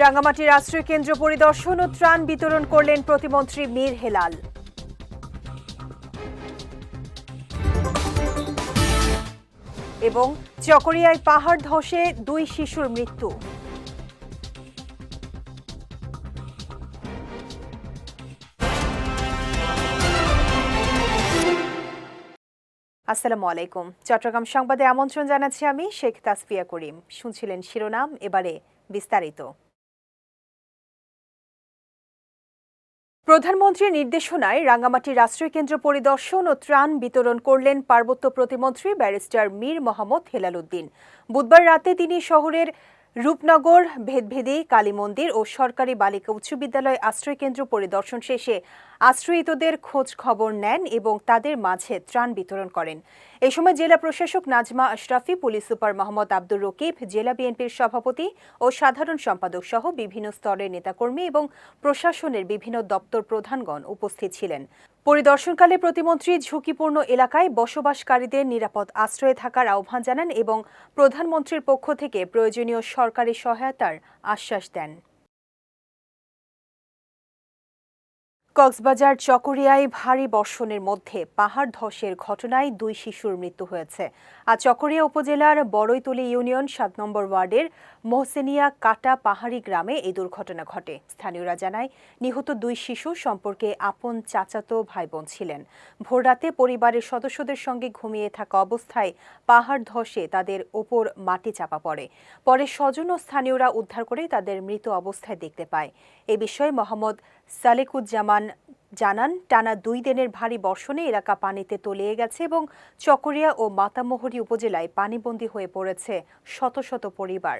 রাঙ্গামাটির আশ্রয় কেন্দ্র পরিদর্শন ও ত্রাণ বিতরণ করলেন প্রতিমন্ত্রী মীর হেলাল। এবং চকরিয়ায় পাহাড় ধসে 2 শিশুর মৃত্যু। আসসালামু আলাইকুম। চট্টগ্রাম সংবাদে আমন্ত্রণ জানাচ্ছি আমি শেখ তাসফিয়া করিম। শুনছিলেন শিরোনাম, এবারে বিস্তারিত। প্রধানমন্ত্রীর নির্দেশনায় রাঙ্গামাটির আশ্রয় কেন্দ্র পরিদর্শন ও ত্রাণ বিতরণ করলেন পার্বত্য প্রতিমন্ত্রী ব্যারিস্টার মীর মোহাম্মদ হেলাল উদ্দিন। বুধবার রাতে তিনি শহরের রূপনগর, ভেদভেদি, কালী মন্দির ও সরকারি বালিকা উচ্চ বিদ্যালয় আশ্রয় কেন্দ্র পরিদর্শন শেষে আশ্রয়িতদের খোঁজ খবর নেন এবং তাদের মাঝে ত্রাণ বিতরণ করেন। এই সময় জেলা প্রশাসক নাজমা আশরাফি, পুলিশ সুপার মোহাম্মদ আব্দুর রকিব, জেলা বিএনপির সভাপতি ও সাধারণ সম্পাদক সহ বিভিন্ন স্তরের নেতাকর্মী এবং প্রশাসনের বিভিন্ন দপ্তর প্রধানগণ উপস্থিত ছিলেন। পরিদর্শনকালে প্রতিমন্ত্রী ঝুঁকিপূর্ণ এলাকায় বসবাসকারীদের নিরাপদ আশ্রয়ে থাকার আহ্বান জানান এবং প্রধানমন্ত্রীর পক্ষ থেকে প্রয়োজনীয় সরকারি সহায়তার আশ্বাস দেন। কক্সবাজার চকরিয়ায় ভারী বর্ষণের মধ্যে পাহাড় ধসের ঘটনায় 2 শিশুর মৃত্যু হয়েছে। আজ চকরিয়া উপজেলার বড়ইতলী ইউনিয়ন 7 নম্বর ওয়ার্ডের মোহসেনিয়া কাটা পাহাড়ি গ্রামে এই দুর্ঘটনা ঘটে। স্থানীয়রা জানায়, নিহত 2 শিশু সম্পর্কে আপন চাচাতো ভাইবোন ছিলেন। ভোররাতে পরিবারের সদস্যদের সঙ্গে ঘুমিয়ে থাকা অবস্থায় পাহাড় ধসে তাদের ওপর মাটি চাপা পড়ে। পরে স্বজন ও স্থানীয়রা উদ্ধার করে তাদের মৃত অবস্থায় দেখতে পায়। এ বিষয়ে মোহাম্মদ সালেকুজ্জামান জানান, টানা 2 দিনের ভারী বর্ষণে এলাকা পানিতে তলিয়ে গেছে এবং চকরিয়া ও মাতামুহুরী উপজেলায় পানিবন্দী হয়ে পড়েছে শত শত পরিবার।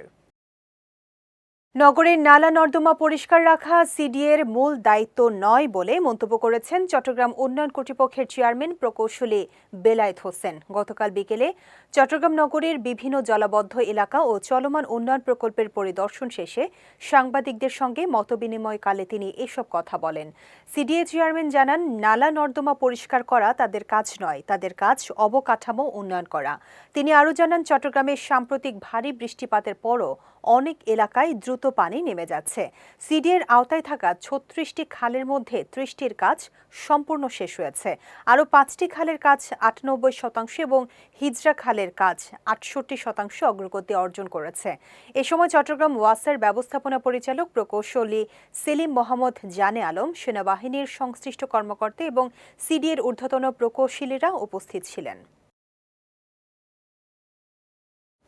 নগরের নালা নর্দমা পরিষ্কার রাখা সিডিএর মূল দায়িত্ব নয় বলে মন্তব্য করেছেন চট্টগ্রাম উন্নয়ন কর্তৃপক্ষের চেয়ারম্যান প্রকৌশলী বেলায়েত হোসেন। গতকাল বিকেলে চট্টগ্রাম নগরের বিভিন্ন জলাবদ্ধ এলাকা ও চলমান উন্নয়ন প্রকল্পের পরিদর্শন শেষে সাংবাদিকদের সঙ্গে মতবিনিময়কালে তিনি এসব কথা বলেন। সিডিএ চেয়ারম্যান জানান, নালা নর্দমা পরিষ্কার করা তাদের কাজ নয়, তাদের কাজ অবকাঠামো উন্নয়ন করা। তিনি আরও জানান, চট্টগ্রামের সাম্প্রতিক ভারী বৃষ্টিপাতের পরও অনেক এলাকায় দ্রুত পানি নেমে যাচ্ছে। সিডিএর আওতায় থাকা 36টি খালের মধ্যে 30টির কাজ সম্পূর্ণ শেষ হয়েছে। আরও 5টি খালের কাজ 98% এবং হিজরা খালের কাজ 68% অগ্রগতি অর্জন করেছে। এ সময় চট্টগ্রাম ওয়াসার ব্যবস্থাপনা পরিচালক প্রকৌশলী সেলিম মোহাম্মদ জানে আলম, সেনাবাহিনীর সংশ্লিষ্ট কর্মকর্তা এবং সিডিএর ঊর্ধ্বতন প্রকৌশলীরা উপস্থিত ছিলেন।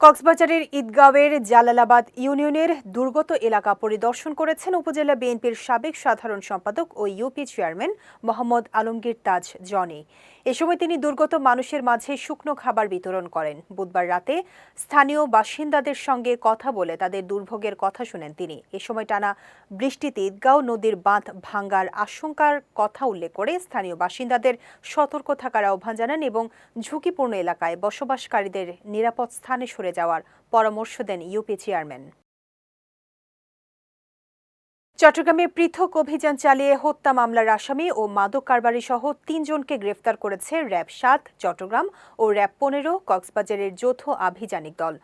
কক্সবাজারের ঈদগাঁওয়ের জালালাবাদ ইউনিয়নের দুর্গত এলাকা পরিদর্শন করেছেন উপজেলা বিএনপির সাবেক সাধারণ সম্পাদক ও ইউপি চেয়ারম্যান মোহাম্মদ আলমগীর তাজ জনি। এ সময় তিনি দুর্গত মানুষের মাঝে শুকনো খাবার বিতরণ করেন। বুধবার রাতে স্থানীয় বাসিন্দাদের সঙ্গে কথা বলে তাদের দুর্ভোগের কথা শুনেন তিনি। এ সময় টানা বৃষ্টিতে ঈদগাঁও নদীর বাঁধ ভাঙ্গার আশঙ্কার কথা উল্লেখ করে স্থানীয় বাসিন্দাদের সতর্ক থাকার আহ্বান জানান এবং ঝুঁকিপূর্ণ এলাকায় বসবাসকারীদের নিরাপদ স্থানে সরে যাওয়ার পরামর্শ দেন ইউপি চেয়ারম্যান। চট্টগ্রামে পৃথক অভিযান চালিয়ে হত্যা মামলার আসামি ও মাদক কারবারি সহ 3 জনকে গ্রেফতার করেছে র্যাব 7 চট্টগ্রাম ও র্যাব 15 কক্সবাজারের যৌথ আভিযানিক দল।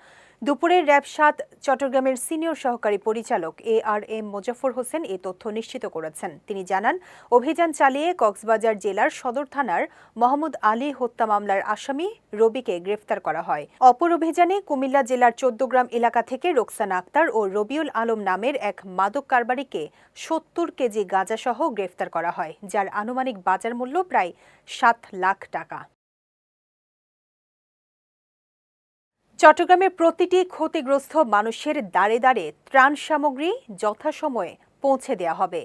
দুপুরে র্যাব 7 চট্টগ্রামের সিনিয়র সহকারী পরিচালক ARM মোজাফফর হোসেন এই তথ্য নিশ্চিত করেছেন। তিনি জানান, অভিযান চালিয়ে কক্সবাজার জেলার সদর থানার মোহাম্মদ আলী হত্যা মামলার আসামি রবিকে গ্রেফতার করা হয়। অপর অভিযানে কুমিল্লা জেলার 14 গ্রাম এলাকা থেকে রোকসানা আক্তার ও রবিউল আলম নামের এক মাদক কারবারিকে 70 কেজি গাঁজাসহ গ্রেফতার করা হয়, যার আনুমানিক বাজার মূল্য প্রায় 7 লাখ টাকা। চট্টগ্রামের প্রতিটি ক্ষতিগ্রস্ত মানুষের দ্বারে দ্বারে ত্রাণ সামগ্রী যথাসময়ে পৌঁছে দেওয়া হবে।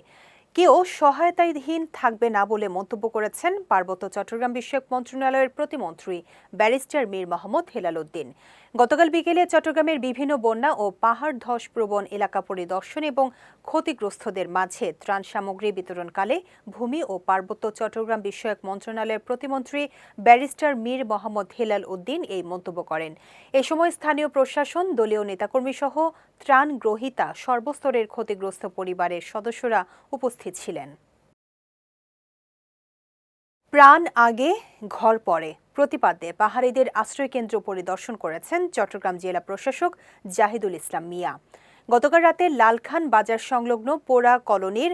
কেউ সহায়তাহীন থাকবে না বলে মন্তব্য করেছেন পার্বত্য চট্টগ্রাম বিষয়ক মন্ত্রণালয়ের প্রতিমন্ত্রী ব্যারিস্টার মীর মোহাম্মদ হেলাল উদ্দিন। গতকাল বিকেলে চট্টগ্রামের বিভিন্ন বন্যা ও পাহাড় ধস প্রবণ এলাকা পরিদর্শন এবং ক্ষতিগ্রস্তদের মাঝে ত্রাণ সামগ্রী বিতরণকালে ভূমি ও পার্বত্য চট্টগ্রাম বিষয়ক মন্ত্রণালয়ের প্রতিমন্ত্রী ব্যারিস্টার মীর মোহাম্মদ হেলাল উদ্দিন এই মন্তব্য করেন। এ সময় স্থানীয় প্রশাসন, দলীয় নেতাকর্মী সহ ত্রাণ গ্রহীতা সর্বস্তরের ক্ষতিগ্রস্ত পরিবারের সদস্যরা উপস্থিত ছিলেন। প্রাণ আগে ঘর পরে প্রতিপাদ্যে পাহাড়িদের আশ্রয়কেন্দ্র পরিদর্শন করেছেন চট্টগ্রাম জেলা প্রশাসক জাহিদুল ইসলাম মিয়া। গতকাল রাতে লালখান বাজার সংলগ্ন পোড়া কলোনির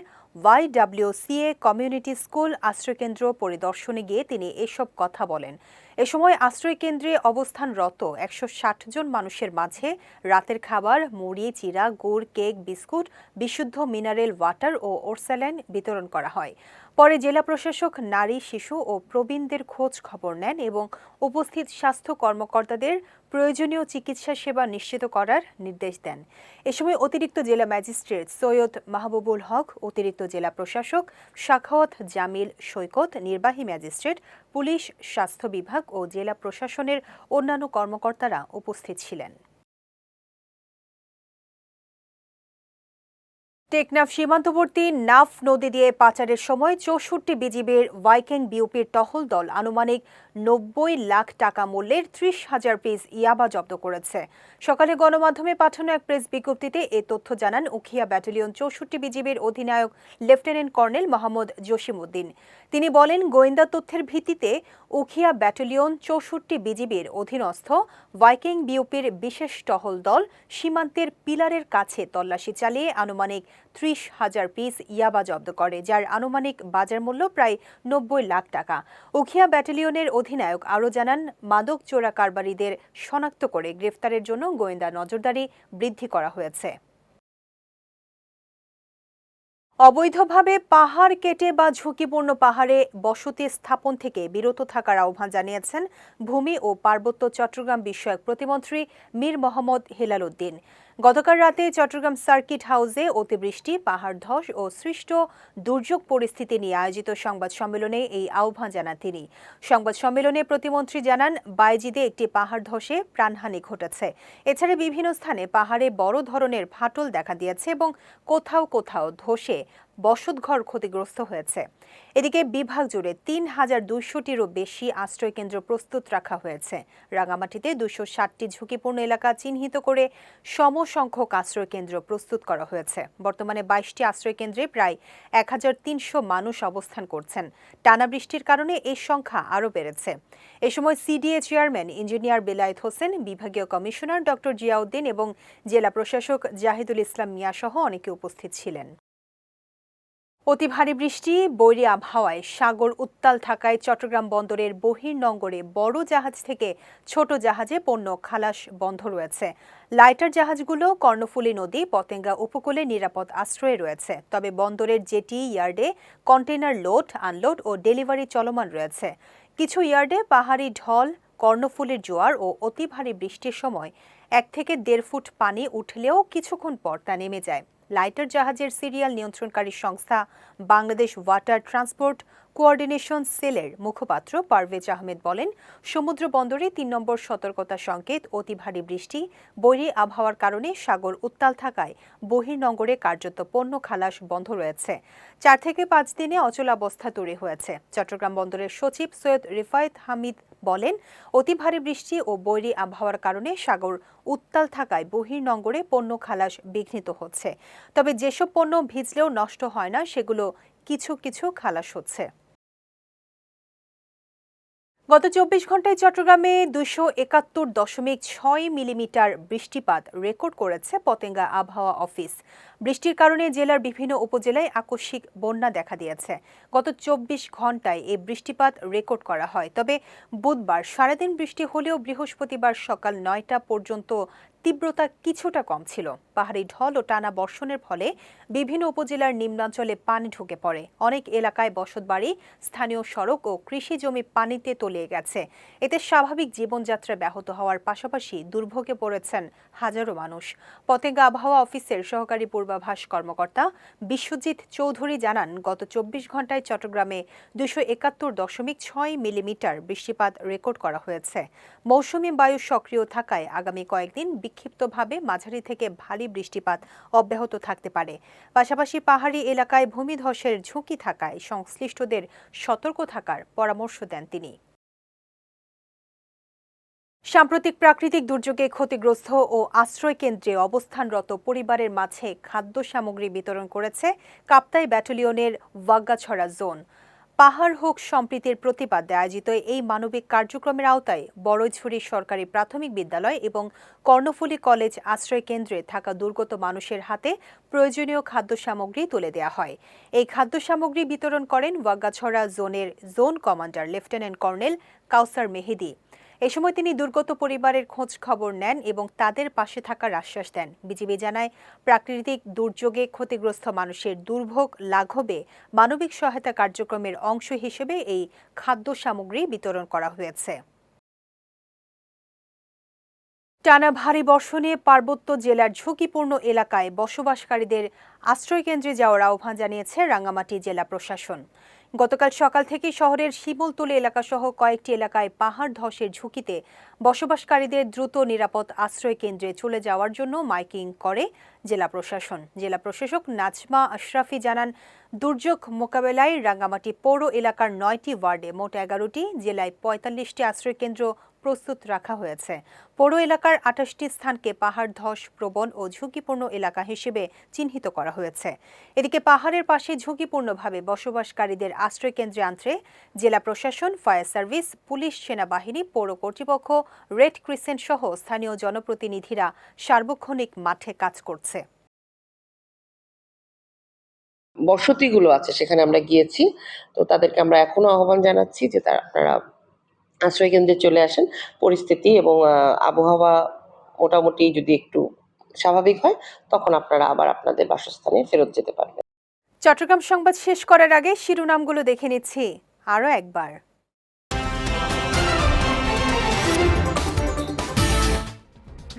YWCA কমিউনিটি স্কুল আশ্রয়কেন্দ্র পরিদর্শনে গিয়ে তিনি এসব কথা বলেন। এ সময় আশ্রয়কেন্দ্রে অবস্থানরত ১৬০ জন মানুষের মাঝে রাতের খাবার, মুড়ি, চিড়া, গুড়, কেক, বিস্কুট, বিশুদ্ধ মিনারেল ওয়াটার ও ওরস্যালাইন বিতরণ করা হয়। পরে জেলা প্রশাসক নারী, শিশু ও প্রবীণদের খোঁজ খবর নেন এবং উপস্থিত স্বাস্থ্য কর্মকর্তাদের প্রয়োজনীয় চিকিৎসা সেবা নিশ্চিত করার নির্দেশ দেন। এ সময় অতিরিক্ত জেলা ম্যাজিস্ট্রেট সৈয়দ মাহবুবুল হক, অতিরিক্ত জেলা প্রশাসক সাখাওয়াত জামিল সৈকত, নির্বাহী ম্যাজিস্ট্রেট, পুলিশ, স্বাস্থ্য বিভাগ ও জেলা প্রশাসনের অন্যান্য কর্মকর্তারা উপস্থিত ছিলেন। টেকনাফ সীমান্তবর্তী নাফ নদী দিয়ে পাচারের সময় ৬৪ বিজিবির ভাইকিং বিউপির টহল দল আনুমানিক ৯০ লাখ টাকা মূল্যের ৩০,০০০ পিস ইয়াবা জব্দ করেছে। সকালে গণমাধ্যমে পাঠানো এক প্রেস বিজ্ঞপ্তিতে এ তথ্য জানান উখিয়া ব্যাটালিয়ন ৬৪ বিজিবির অধিনায়ক লেফটেন্যান্ট কর্নেল মোহাম্মদ জসিম উদ্দিন। তিনি বলেন, গোয়েন্দা তথ্যের ভিত্তিতে উখিয়া ব্যাটালিয়ন ৬৪ বিজিবির অধীনস্থ ভাইকিং বিউপির বিশেষ টহল দল সীমান্তের পিলারের কাছে তল্লাশি চালিয়ে আনুমানিক ৩০,০০০ পিস ইয়াবা জব্দ করে, যার আনুমানিক বাজার মূল্য প্রায় ৯০ লাখ টাকা। উখিয়া ব্যাটালিয়নের অধিনায়ক আরও জানান, মাদক চোরা কারবারিদের শনাক্ত করে গ্রেফতারের জন্য গোয়েন্দা নজরদারি বৃদ্ধি করা হয়েছে। অবৈধভাবে পাহাড় কেটে বা ঝুঁকিপূর্ণ পাহাড়ে বসতি স্থাপন থেকে বিরত থাকার আহ্বান জানিয়েছেন ভূমি ও পার্বত্য চট্টগ্রাম বিষয়ক প্রতিমন্ত্রী মীর মোহাম্মদ হেলাল উদ্দিন। গতকাল রাতে চট্টগ্রাম সার্কিট হাউসে অতিবৃষ্টি, পাহাড় ধস ও সৃষ্ট দুর্যোগ পরিস্থিতি নিয়ে আয়োজিত সংবাদ সম্মেলনে এই আহ্বান জানান তিনি। সংবাদ সম্মেলনে প্রতিমন্ত্রী জানান, বায়েজিদে একটি পাহাড় ধসে প্রাণহানি ঘটেছে। এছাড়া বিভিন্ন স্থানে পাহাড়ে বড় ধরনের ফাটল দেখা দিয়েছে এবং কোথাও কোথাও ধসে বসতঘর ক্ষতিগ্রস্ত হয়েছে। এদিকে বিভাগ জুড়ে ৩,২০০টিরও বেশি আশ্রয়কেন্দ্র প্রস্তুত রাখা হয়েছে। রাঙামাটিতে ২৬০টি ঝুঁকিপূর্ণ এলাকা চিহ্নিত করে সমসংখ্যক আশ্রয়কেন্দ্র প্রস্তুত করা হয়েছে। বর্তমানে ২২টি আশ্রয়কেন্দ্রে প্রায় ১,৩০০ মানুষ অবস্থান করছেন। টানা বৃষ্টির কারণে এই সংখ্যা আরও বেড়েছে। এ সময় CDA chairman engineer Belayet Hossain, বিভাগীয় কমিশনার ডক্টর জিয়াউদ্দিন এবং জেলা প্রশাসক জাহিদুল ইসলাম মিয়া সহ অনেকে উপস্থিত ছিলেন। অতি ভারী বৃষ্টি, বৈরী আবহাওয়ায় সাগর উত্তাল থাকায় চট্টগ্রাম বন্দরের বহির্নোঙরে বড় জাহাজ থেকে ছোট জাহাজে পণ্য খালাস বন্ধ রয়েছে। লাইটার জাহাজগুলো কর্ণফুলী নদী, পতেঙ্গা উপকূলে নিরাপদ আশ্রয়ে রয়েছে। তবে বন্দরের জেটি, ইয়ার্ডে কন্টেইনার লোড, আনলোড ও ডেলিভারি চলমান রয়েছে। কিছু ইয়ার্ডে পাহাড়ি ঢল, কর্ণফুলীর জোয়ার ও অতি ভারী বৃষ্টির সময় ১ থেকে ১.৫ ফুট পানি উঠলেও কিছুক্ষণ পর তা নেমে যায়। লাইটার জাহাজের সিরিয়াল নিয়ন্ত্রণকারী সংস্থা বাংলাদেশ ওয়াটার ট্রান্সপোর্ট কোঅর্ডিনেশন সেলের মুখপাত্র পারভেজ আহমেদ বলেন, সমুদ্র বন্দরে ৩ নম্বর সতর্কতা সংকেত অতি ভারী বৃষ্টি, বৈরী আবহাওয়ার কারণে সাগর উত্তাল থাকায় বহির্নোঙরে কার্যত পণ্য খালাস বন্ধ রয়েছে। ৪ থেকে ৫ দিনে অচলাবস্থা তৈরি হয়েছে। চট্টগ্রাম বন্দরের সচিব সৈয়দ রিফায়েত হামিদ বলেন, অতি ভারী বৃষ্টি ও বৈরী আবহাওয়ার কারণে সাগর উত্তাল থাকায় বহির্নোঙরে পণ্য খালাস বিঘ্নিত হচ্ছে। তবে যেসব পণ্য ভিজলেও নষ্ট হয় না, সেগুলো কিছু কিছু খালাস হচ্ছে। গত ২৪ ঘন্টায় চট্টগ্রামে ২৭১.৬ মিলিমিটার বৃষ্টিপাত রেকর্ড করেছে পতেঙ্গা আবহাওয়া অফিস। বৃষ্টির কারণে জেলার বিভিন্ন উপজেলায় আকস্মিক বন্যা দেখা দিয়েছে। গত ২৪ ঘন্টায় এই বৃষ্টিপাত রেকর্ড করা হয়। তবে বুধবার সারাদিন বৃষ্টি হলেও বৃহস্পতিবার সকাল ৯টা পর্যন্ত তীব্রতা কিছুটা কম ছিল। পাহাড়ি ঢল ও টানা বর্ষণের ফলে বিভিন্ন উপজেলার নিম্নাঞ্চলে পানি ঢুকে পড়ে। অনেক এলাকায় বসতবাড়ি, স্থানীয় সড়ক ও কৃষি জমি পানিতে তলিয়ে গেছে। এতে স্বাভাবিক জীবনযাত্রা ব্যাহত হওয়ার পাশাপাশি দুর্ভোগে পড়েছেন হাজারো মানুষ। পতেঙ্গা আবহাওয়া অফিসের সহকারী পূর্বাভাস কর্মকর্তা বিশ্বজিৎ চৌধুরী জানান, গত ২৪ ঘন্টায় চট্টগ্রামে ২৭১.৬ মিলিমিটার বৃষ্টিপাত রেকর্ড করা হয়েছে। মৌসুমী বায়ু সক্রিয় থাকায় আগামী কয়েকদিন বিক্ষিপ্তভাবে মাঝারি থেকে ভারী বৃষ্টিপাত অব্যাহত থাকতে পারে। পাশাপাশি পাহাড়ি এলাকায় ভূমিধসের ঝুঁকি থাকায় সংশ্লিষ্টদের সতর্ক থাকার পরামর্শ দেন তিনি। সাম্প্রতিক প্রাকৃতিক দুর্যোগে ক্ষতিগ্রস্ত ও আশ্রয় কেন্দ্রে অবস্থানরত পরিবারের মাঝে খাদ্য সামগ্রী বিতরণ করেছে কাপ্তাই ব্যাটালিয়নের ওয়াগ্গাছড়া জোন। পাহাড় হোক সম্প্রীতির প্রতিবাদে আয়োজিত এই মানবিক কার্যক্রমের আওতায় বড়ইছড়ি সরকারি প্রাথমিক বিদ্যালয় এবং কর্ণফুলী কলেজ আশ্রয় কেন্দ্রে থাকা দুর্গত মানুষের হাতে প্রয়োজনীয় খাদ্য সামগ্রী তুলে দেওয়া হয়। এই খাদ্য সামগ্রী বিতরণ করেন ওয়াগাছড়া জোনের জোন কমান্ডার লেফটেন্যান্ট কর্নেল কাউসার মেহেদী। এ সময় তিনি দুর্গত পরিবারের খোঁজ খবর নেন এবং তাদের পাশে থাকার আশ্বাস দেন। বিজিবি জানায়, প্রাকৃতিক দুর্যোগে ক্ষতিগ্রস্ত মানুষের দুর্ভোগ লাঘবে মানবিক সহায়তা কার্যক্রমের অংশ হিসেবে এই খাদ্য সামগ্রী বিতরণ করা হয়েছে। টানা ভারী বর্ষণে পার্বত্য জেলার ঝুঁকিপূর্ণ এলাকায় বসবাসকারীদের আশ্রয়কেন্দ্রে যাওয়ার আহ্বান জানিয়েছে রাঙ্গামাটি জেলা প্রশাসন। গতকাল সকাল থেকে শহরের শিমুলতলী এলাকাসহ কয়েকটি এলাকায় পাহাড় ধসের ঝুঁকিতে বসবাসকারীদের দ্রুত নিরাপদ আশ্রয় কেন্দ্রে চলে যাওয়ার জন্য মাইকিং করে জেলা প্রশাসন। জেলা প্রশাসক নাজমা আশরাফি জানান, দুর্যোগ মোকাবেলায় রাঙ্গামাটি পৌর এলাকার 9টি ওয়ার্ডে মোট 11টি, জেলায় 45টি আশ্রয়কেন্দ্র প্রস্তুত রাখা হয়েছে। পৌর এলাকার 28টি স্থানকে পাহাড় ধস প্রবণ ও ঝুঁকিপূর্ণ এলাকা হিসেবে চিহ্নিত করা হয়েছে। এদিকে পাহাড়ের পাশে ঝুঁকিপূর্ণভাবে বসবাসকারীদের আশ্রয়কেন্দ্রে আনতে জেলা প্রশাসন, ফায়ার সার্ভিস, পুলিশ, সেনাবাহিনী, পৌর কর্তৃপক্ষ, রেড ক্রিসেন্ট সহ স্থানীয় জনপ্রতিনিধিরা সার্বক্ষণিক মাঠে কাজ করছে। বসতিগুলো আছে সেখানে আমরা গিয়েছি, তো তাদেরকে আমরা এখনো আহ্বান জানাচ্ছি যে আপনারা আশ্রয় কেন্দ্রে চলে আসেন। পরিস্থিতি এবং আবহাওয়া মোটামুটি যদি একটু স্বাভাবিক হয় তখন আপনারা আবার আপনাদের বাসস্থানে ফেরত যেতে পারবেন। চট্টগ্রাম সংবাদ শেষ করার আগে শিরোনামগুলো দেখে নিচ্ছি আরও একবার।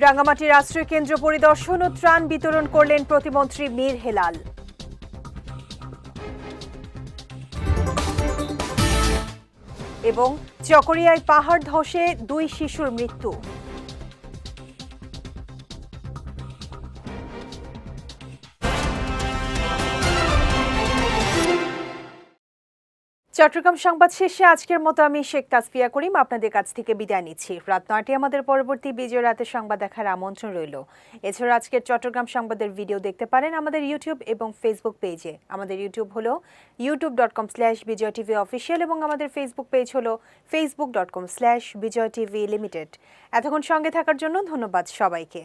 রাঙ্গামাটির আশ্রয় কেন্দ্র পরিদর্শন ও ত্রাণ বিতরণ করলেন প্রতিমন্ত্রী মীর হেলাল। এবং চকরিয়ায় পাহাড় ধসে 2 শিশুর মৃত্যু। চট্টগ্রাম সংবাদ শেষে আজকের মতো আমি শেখ তাসফিয়া করিম আপনাদের কাছ থেকে বিদায় নিচ্ছি। রাত 9টায় আমাদের পরবর্তী বিজয় রাতের সংবাদ দেখার আমন্ত্রণ রইল। এছাড়া আজকের চট্টগ্রাম সংবাদের ভিডিও দেখতে পারেন আমাদের ইউটিউব এবং ফেসবুক পেজে। আমাদের ইউটিউব হলো youtube.com/bijoytvofficial এবং আমাদের ফেসবুক পেজ হলো facebook.com/bijoytvlimited। এতক্ষণ সঙ্গে থাকার জন্য ধন্যবাদ সবাইকে।